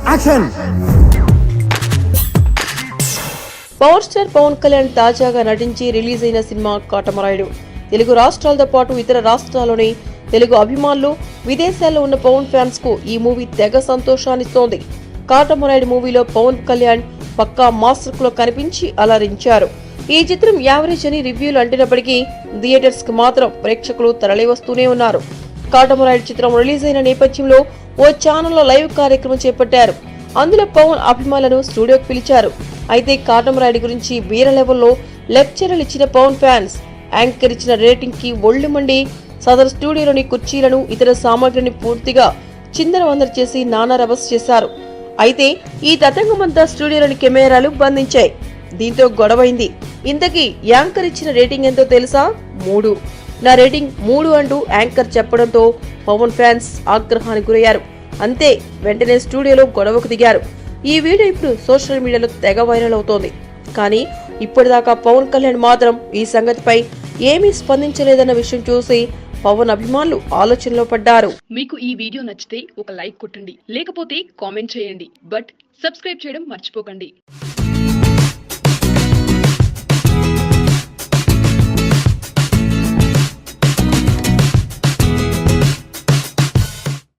Action. Power star Pawan Kalyan తాజాగా నటించి release అయిన సినిమా కాటమరాయుడు. తెలుగు రాష్ట్రాలతో పాటు ఇతర రాష్ట్రాల్లోని తెలుగు అభిమానులు, విదేశాల్లో ఉన్న పవన్ ఫ్యాన్స్ కు ఈ మూవీ తెగ సంతోషాన్నిస్తోంది. కాటమరాయుడు మూవీలో పవన్ కళ్యాణ్ పక్కా మాస్టర్ లో కనిపించి అలరించారు. ఈ చిత్రం యావరేజ్ అని రివ్యూలు అంటున్నప్పటికీ థియేటర్స్ కు మాత్రం ప్రేక్షకులు తరలివస్తూనే ఉన్నారు. కాటమరాయుడు చిత్రం రిలీజ్ అయిన నేపథ్యంలో ఓ ఛానల్లో లైవ్ కార్యక్రమం చేపట్టారు. అందులో పవన్ అభిమానులను స్టూడియోకి పిలిచారు. అయితే కాటమరాయుడు గురించి వేరే లెవెల్లో లెక్చర్లు ఇచ్చిన పవన్ ఫ్యాన్స్ యాంకర్ ఇచ్చిన రేటింగ్ కి ఒళ్ళు మండి సదరు స్టూడియోలోని కుర్చీలను, ఇతర సామాగ్రిని పూర్తిగా చిందరవందర చేసి నానా రభస్ చేశారు. అయితే ఈ తతంగమంతా స్టూడియోలోని కెమెరాలు బంధించాయి. దీంతో గొడవైంది. ఇంతకీ యాంకర్ ఇచ్చిన రేటింగ్ ఎంతో తెలుసా? 3. నా రేటింగ్ 3 అంటూ యాంకర్ చెప్పడంతో పవన్ ఫ్యాన్స్ ఆగ్రహానికి గురయ్యారు. అంతే, వెంటనే స్టూడియోలో గొడవకు దిగారు. ఈ వీడియో ఇప్పుడు సోషల్ మీడియాలో తెగ వైరల్ అవుతోంది. కానీ ఇప్పటిదాకా పవన్ కళ్యాణ్ మాత్రం ఈ సంగతిపై ఏమీ స్పందించలేదన్న విషయం చూసి పవన్ అభిమానులు ఆలోచనలో పడ్డారు. మీకు ఈ వీడియో నచ్చితే ఒక లైక్ కొట్టండి, లేకపోతే కామెంట్ చేయండి. బట్ సబ్స్క్రైబ్ చేయడం మర్చిపోకండి.